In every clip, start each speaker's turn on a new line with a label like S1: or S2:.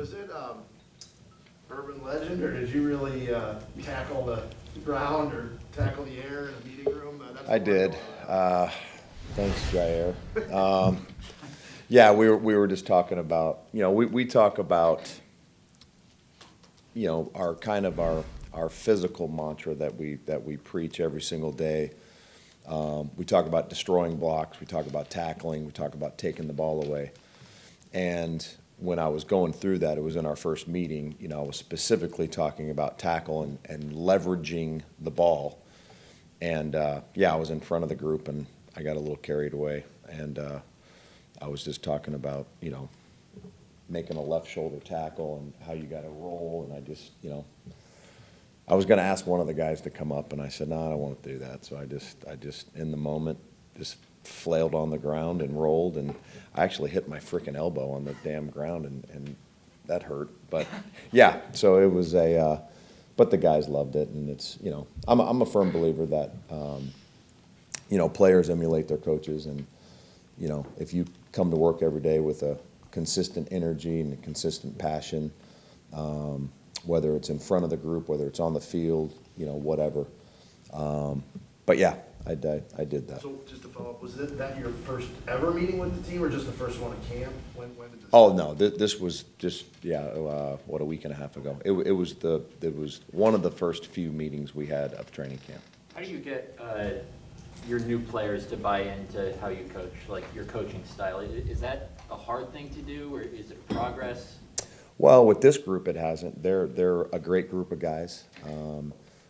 S1: was it urban legend, or did you really tackle the ground or tackle the air in a meeting room?
S2: I did. Thanks, Jair. Yeah, we were just talking about, we talk about, our physical mantra that we preach every single day. We talk about destroying blocks. We talk about tackling. We talk about taking the ball away. And when I was going through that, it was in our first meeting, I was specifically talking about tackle and leveraging the ball. And, I was in front of the group, and I got a little carried away. And I was just talking about, making a left shoulder tackle and how you got to roll. And I just, I was going to ask one of the guys to come up, and I said, no, I don't want to do that. So I just in the moment, just flailed on the ground and rolled, and I actually hit my freaking elbow on the damn ground, and that hurt. But yeah, so it was but the guys loved it, and it's, I'm a firm believer that, players emulate their coaches, and, if you come to work every day with a consistent energy and a consistent passion, whether it's in front of the group, whether it's on the field, whatever. But yeah, I did that.
S1: So just to follow up, was that your first ever meeting with the team, or just the first one at camp? When did this?
S2: Oh no, this was just a week and a half ago. It was one of the first few meetings we had of training camp.
S3: How do you get your new players to buy into how you coach, like your coaching style? Is that a hard thing to do, or is it progress?
S2: Well, with this group, it hasn't. They're a great group of guys.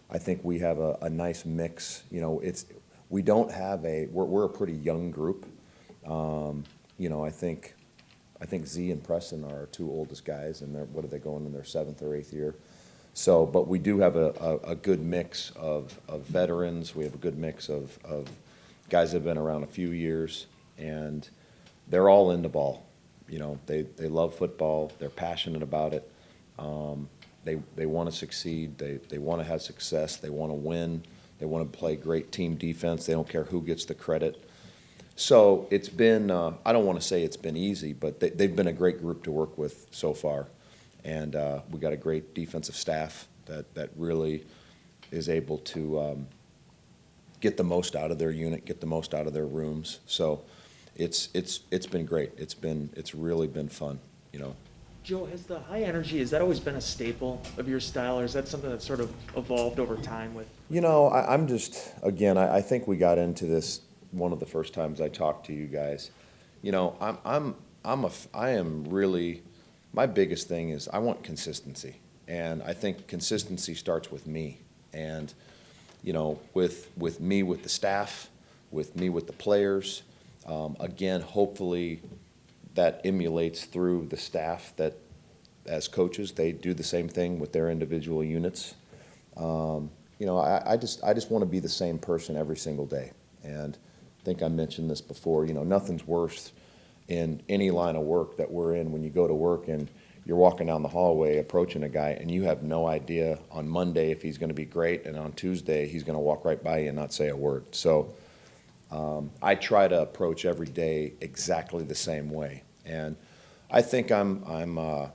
S2: I think we have a nice mix. We don't have we're a pretty young group. I think Z and Preston are our two oldest guys, and what are they going in their 7th or 8th year? So, but we do have a good mix of veterans. We have a good mix of guys that have been around a few years, and they're all into ball. They love football. They're passionate about it. They want to succeed. They want to have success. They want to win. They want to play great team defense. They don't care who gets the credit. So it's been, I don't want to say it's been easy, but they've been a great group to work with so far. And we got a great defensive staff that really is able to get the most out of their unit, get the most out of their rooms. So it's been great. It's really been fun,
S4: Joe, has the high energy, has that always been a staple of your style, or is that something that sort of evolved over time with?
S2: I'm just, again, I think we got into this one of the first times I talked to you guys. I am really, my biggest thing is I want consistency, and I think consistency starts with me, and with me, with the staff, with me, with the players. Again, hopefully that emulates through the staff, that as coaches they do the same thing with their individual units. I just want to be the same person every single day, and I think I mentioned this before. Nothing's worse in any line of work that we're in when you go to work and you're walking down the hallway approaching a guy and you have no idea on Monday if he's going to be great, and on Tuesday he's going to walk right by you and not say a word. So I try to approach every day exactly the same way, and I think I'm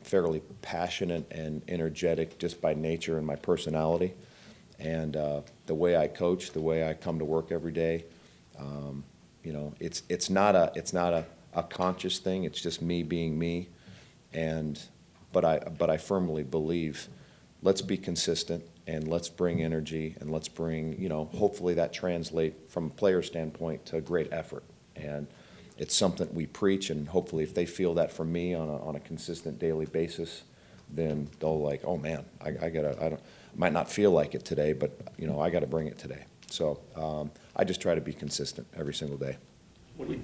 S2: fairly passionate and energetic just by nature and my personality, and the way I coach, the way I come to work every day. It's not a conscious thing. It's just me being me, but I firmly believe, let's be consistent. And let's bring energy, and let's bring, hopefully that translate from a player standpoint to a great effort. And it's something we preach, and hopefully if they feel that from me on a consistent daily basis, then they'll like, oh man, I might not feel like it today, but I got to bring it today. So I just try to be consistent every single day.
S5: What do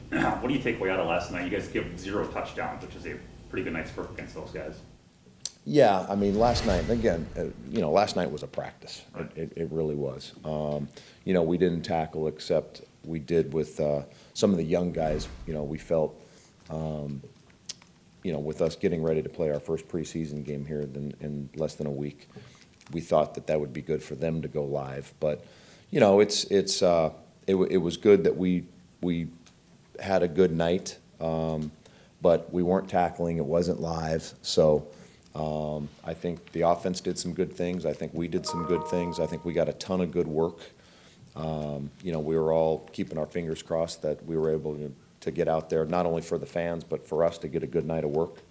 S5: you take away out of last night? You guys give 0 touchdowns, which is a pretty good night's work against those guys.
S2: Yeah, I mean, last night, again, last night was a practice. Right. It really was. We didn't tackle except we did with some of the young guys. We felt, with us getting ready to play our first preseason game here in less than a week, we thought that would be good for them to go live. But, it was good that we had a good night. But but we weren't tackling, it wasn't live. So I think the offense did some good things. I think we did some good things. I think we got a ton of good work. You know, we were all keeping our fingers crossed that we were able to get out there, not only for the fans, but for us to get a good night of work.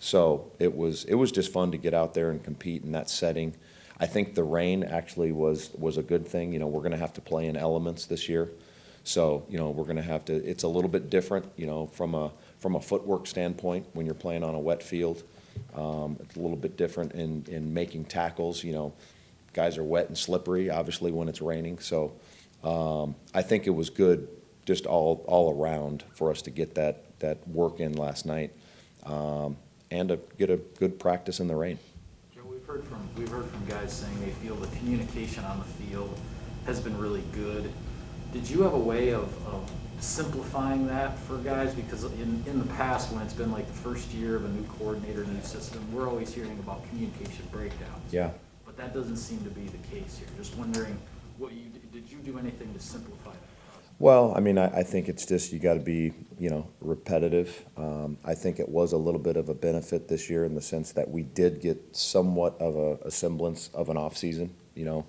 S2: So it was just fun to get out there and compete in that setting. I think the rain actually was a good thing. You know, we're going to have to play in elements this year. So, you know, we're going to have to, it's a little bit different, you know, from a footwork standpoint when you're playing on a wet field. It's a little bit different in making tackles. You know, guys are wet and slippery, obviously, when it's raining. So I think it was good just all around for us to get that work in last night and to get a good practice in the rain.
S6: Joe, we've heard from guys saying they feel the communication on the field has been really good. Did you have a way of simplifying that for guys? Because in the past, when it's been like the first year of a new coordinator, new system, we're always hearing about communication breakdowns.
S2: Yeah.
S6: But that doesn't seem to be the case here. Just wondering, did you do anything to simplify that process?
S2: Well, I mean, I think it's just you got to be, you know, repetitive. I think it was a little bit of a benefit this year in the sense that we did get somewhat of a semblance of an off season. You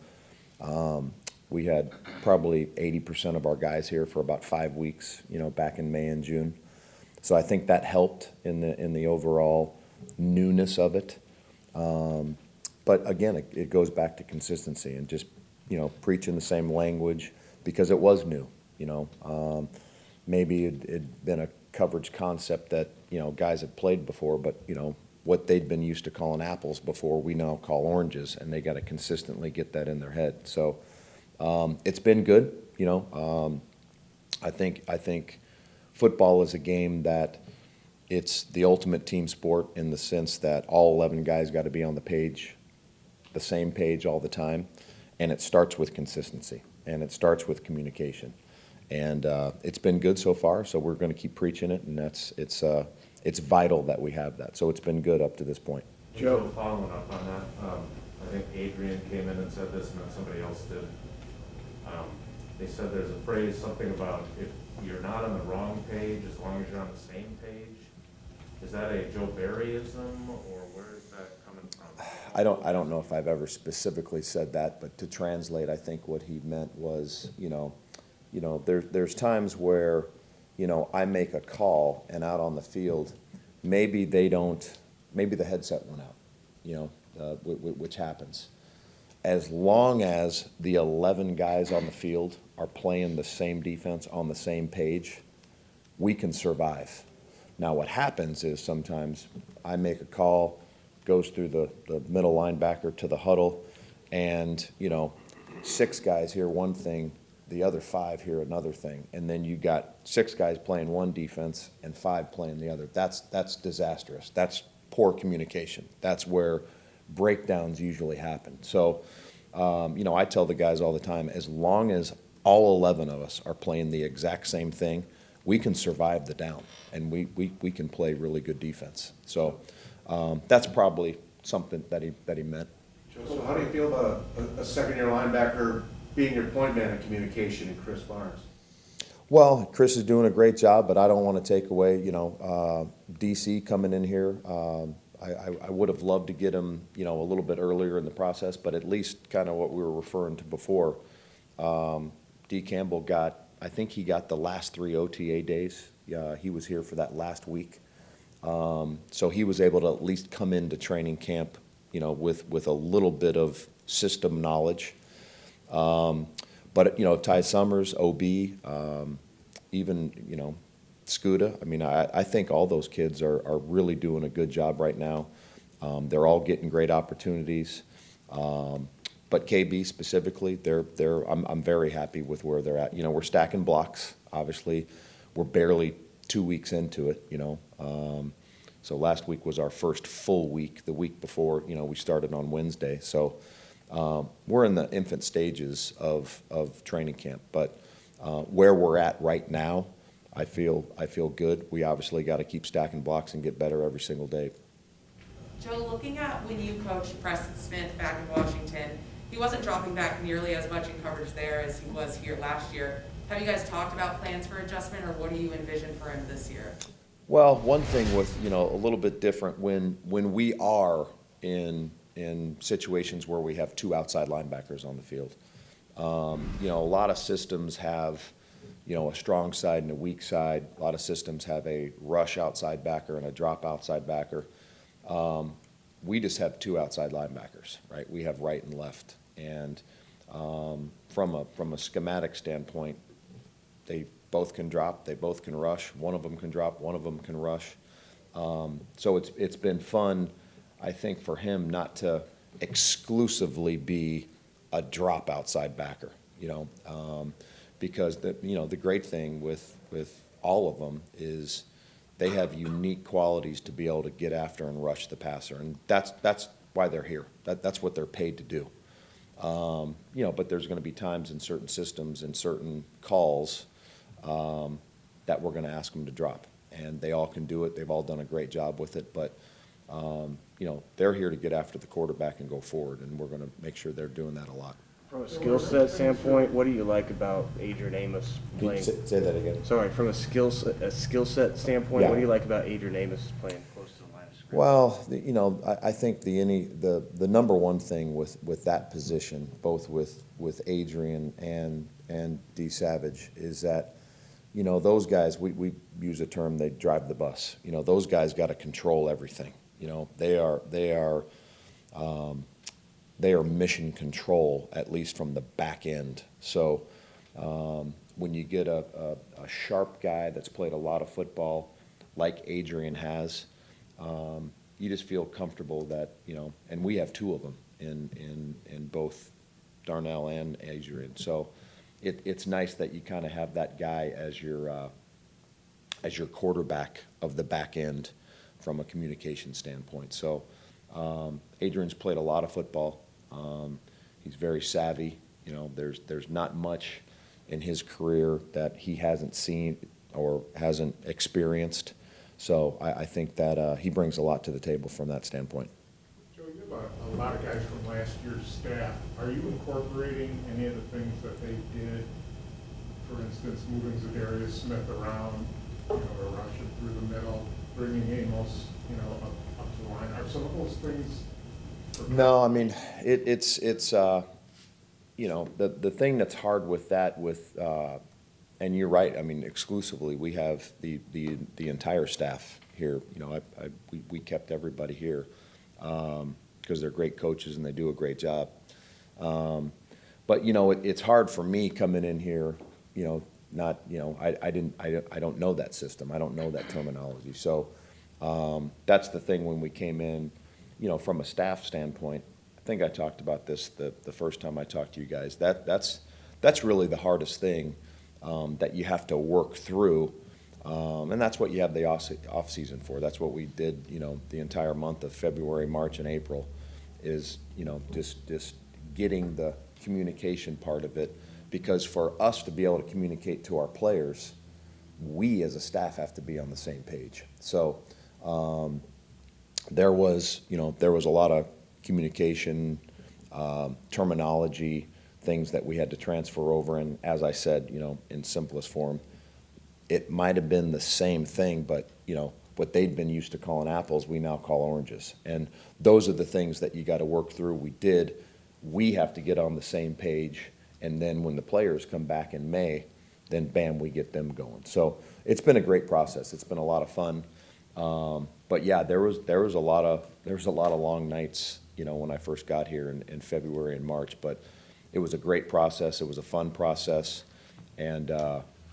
S2: know, we had probably 80% of our guys here for about 5 weeks. You know, back in May and June. So I think that helped in the overall newness of it. But again, it goes back to consistency and just, you know, preaching the same language because it was new. You know, maybe it'd been a coverage concept that, you know, guys had played before, but, you know, what they'd been used to calling apples before, we now call oranges, and they got to consistently get that in their head. So it's been good. You know, I think football is a game that it's the ultimate team sport in the sense that all 11 guys got to be on the same page all the time, and it starts with consistency, and it starts with communication. And it's been good so far, so we're going to keep preaching it, and it's vital that we have that. So it's been good up to this point.
S7: Joe, following up on that, I think Adrian came in and said this, and then somebody else did. They said there's a phrase, something about if you're not on the wrong page, as long as you're on the same page. Is that a Jobariaism, or where is that coming from?
S2: I don't know if I've ever specifically said that, but to translate, I think what he meant was, you know, there's times where, you know, I make a call and out on the field, maybe the headset went out, you know, which happens. As long as the 11 guys on the field are playing the same defense on the same page, we can survive. Now what happens is sometimes I make a call, goes through the middle linebacker to the huddle, and, you know, 6 guys hear one thing, the other 5 hear another thing, and then you got 6 guys playing one defense and 5 playing the other. That's disastrous. That's poor communication. That's where breakdowns usually happen. So, you know, I tell the guys all the time, as long as all 11 of us are playing the exact same thing, we can survive the down, and we can play really good defense. So that's probably something that he meant.
S8: So how do you feel about a second-year linebacker being your point man in communication in Chris Barnes?
S2: Well, Chris is doing a great job, but I don't want to take away, you know, DC coming in here. I would have loved to get him, you know, a little bit earlier in the process, but at least kind of what we were referring to before. D. Campbell I think he got the last 3 OTA days. He was here for that last week. So he was able to at least come into training camp, you know, with a little bit of system knowledge. But, you know, Ty Summers, OB, even, you know, Scuda. I mean, I think all those kids are really doing a good job right now. They're all getting great opportunities. But KB specifically, I'm very happy with where they're at. You know, we're stacking blocks. Obviously, we're barely 2 weeks into it, you know. So last week was our first full week. The week before, you know, we started on Wednesday. So we're in the infant stages of training camp. But where we're at right now, I feel good. We obviously got to keep stacking blocks and get better every single day.
S9: Joe, looking at when you coached Preston Smith back in Washington, he wasn't dropping back nearly as much in coverage there as he was here last year. Have you guys talked about plans for adjustment, or what do you envision for him this year?
S2: Well, one thing with, you know, a little bit different, when we are in situations where we have two outside linebackers on the field, you know, a lot of systems have, you know, a strong side and a weak side. A lot of systems have a rush outside backer and a drop outside backer. We just have two outside linebackers, right? We have right and left. And from a schematic standpoint, they both can drop, they both can rush. One of them can drop, one of them can rush. So it's been fun, I think, for him not to exclusively be a drop outside backer, you know, because the great thing with all of them is they have unique qualities to be able to get after and rush the passer, and that's why they're here. That's what they're paid to do. You know, but there's going to be times in certain systems and certain calls that we're going to ask them to drop, and they all can do it. They've all done a great job with it, but you know, they're here to get after the quarterback and go forward, and we're going to make sure they're doing that a lot.
S10: From a skill set standpoint, what do you like about Adrian Amos playing?
S2: Say that again.
S10: Sorry, from a skill set standpoint,
S2: Yeah.
S10: What do you like about Adrian Amos playing close to the line of scrimmage?
S2: Well, you know, I think the number one thing with that position, both with Adrian and D Savage, is that, you know, those guys, we use a term, they drive the bus. You know, those guys got to control everything. You know, they are mission control, at least from the back end. So when you get a sharp guy that's played a lot of football, like Adrian has, you just feel comfortable that, you know, and we have two of them in both Darnell and Adrian. So it's nice that you kind of have that guy as your quarterback of the back end from a communication standpoint. So Adrian's played a lot of football. He's very savvy. You know, there's not much in his career that he hasn't seen or hasn't experienced. So I think that he brings a lot to the table from that standpoint.
S11: Joe, you have a lot of guys from last year's staff. Are you incorporating any of the things that they did? For instance, moving Jobariaism Smith around, you know, or rushing through the middle, bringing Amos, you know, up to the line. Are some of those things?
S2: No, I mean, it's you know, the thing that's hard with that, and you're right, I mean, exclusively, we have the entire staff here. You know, we kept everybody here because they're great coaches and they do a great job. But, you know, it's hard for me coming in here, you know, not, you know, I don't know that system. I don't know that terminology. So that's the thing when we came in, you know, from a staff standpoint. I think I talked about this the first time I talked to you guys. That's really the hardest thing that you have to work through, and that's what you have the off season for. That's what we did, you know, the entire month of February, March, and April, is, you know, just getting the communication part of it, because for us to be able to communicate to our players, we as a staff have to be on the same page. So there was a lot of communication, terminology, things that we had to transfer over. And as I said, you know, in simplest form, it might have been the same thing, but, you know, what they'd been used to calling apples, we now call oranges. And those are the things that you got to work through. We did. We have to get on the same page. And then when the players come back in May, then bam, we get them going. So it's been a great process. It's been a lot of fun. But yeah, there was a lot of long nights, you know, when I first got here in February and March. But it was a great process. It was a fun process, and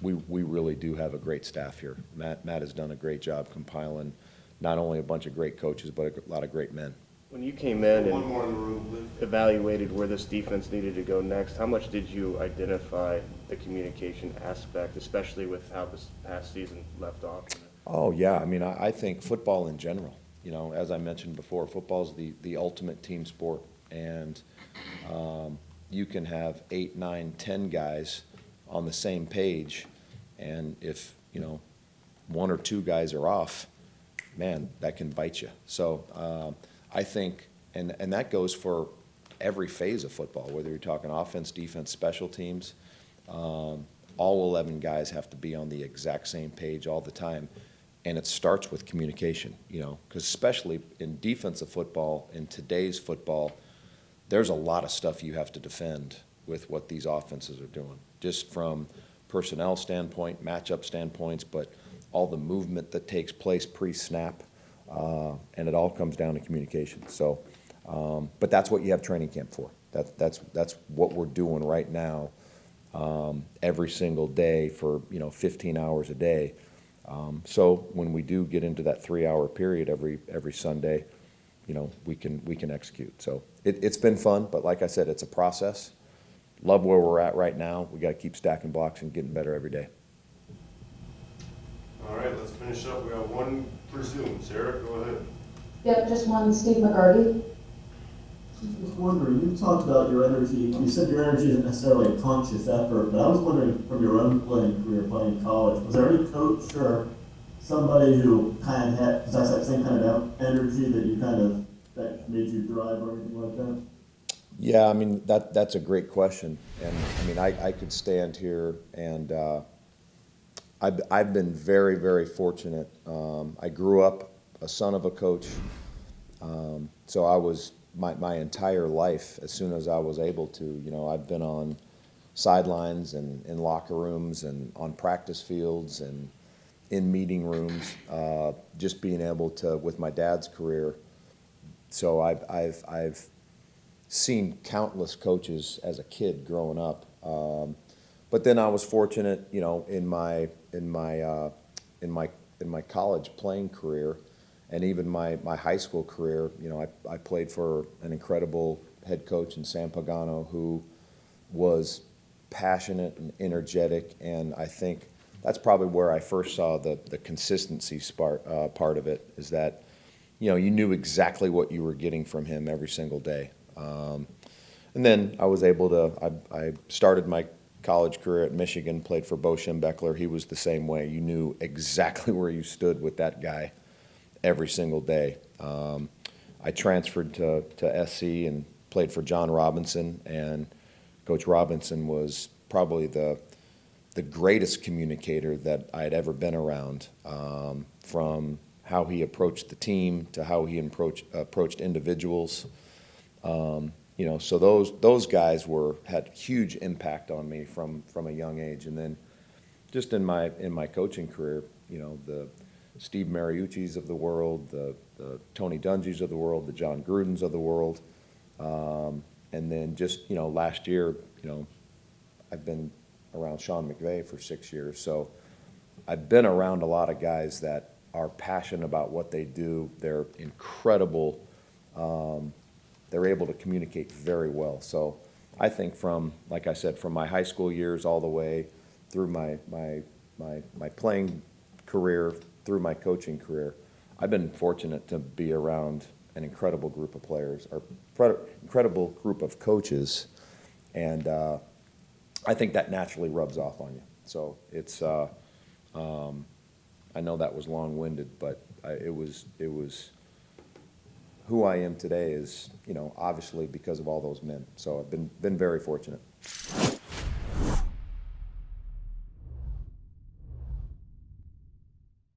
S2: we really do have a great staff here. Matt has done a great job compiling not only a bunch of great coaches, but a lot of great men.
S10: When you came in
S8: One
S10: and
S8: more in the room, please.
S10: evaluated where this defense needed to go next, how much did you identify the communication aspect, especially with how this past season left off?
S2: Oh, yeah. I mean, I think football in general, you know, as I mentioned before, football's the ultimate team sport. And you can have 8, 9, 10 guys on the same page. And if, you know, 1 or 2 guys are off, man, that can bite you. So I think, and that goes for every phase of football, whether you're talking offense, defense, special teams. all 11 guys have to be on the exact same page all the time. And it starts with communication, you know, because especially in defensive football, in today's football, there's a lot of stuff you have to defend with what these offenses are doing, just from personnel standpoint, matchup standpoints, but all the movement that takes place pre-snap, and it all comes down to communication. So, but that's what you have training camp for. That's what we're doing right now, every single day for 15 hours a day. So when we do get into that 3-hour period every Sunday, we can execute. So it's been fun, but like I said, it's a process. Love where we're at right now. We got to keep stacking blocks and getting better every day.
S12: All right, let's finish up. We got one for Zoom. Sarah, go ahead.
S13: Yep, just one. Steve McCarty.
S14: I was wondering, you talked about your energy. You said your energy isn't necessarily a conscious effort, but I was wondering from your own playing career, playing in college, was there any coach or somebody who kind of had possessed that same kind of energy that made you thrive or anything like that?
S2: Yeah, I mean, that's a great question. And I mean, I could stand here and I've been very, very fortunate. I grew up a son of a coach. So I was, my entire life, as soon as I was able to, I've been on sidelines and in locker rooms and on practice fields and in meeting rooms, just being able to, with my dad's career. So I've seen countless coaches as a kid growing up, but then I was fortunate, in my college playing career, and even my high school career. I played for an incredible head coach in San Pagano who was passionate and energetic, and I think that's probably where I first saw the consistency part of it. Is that you knew exactly what you were getting from him every single day. And then I was able to, I started my college career at Michigan, played for Bo Schembechler. He was the same way. You knew exactly where you stood with that guy every single day. I transferred to SC and played for John Robinson, and Coach Robinson was probably the greatest communicator that I had ever been around, from how he approached the team to how he approached individuals. So those guys had huge impact on me from a young age. And then just in my coaching career, the Steve Mariucci's of the world, the Tony Dungy's of the world, the John Gruden's of the world. And then just, last year, I've been around Sean McVay for 6 years. So I've been around a lot of guys that are passionate about what they do. They're incredible. They're able to communicate very well. So I think like I said, from my high school years all the way through my playing career, through my coaching career, I've been fortunate to be around an incredible group of players, or incredible group of coaches, and I think that naturally rubs off on you. So it's, I know that was long-winded, but it was who I am today is, obviously because of all those men. So I've been very fortunate.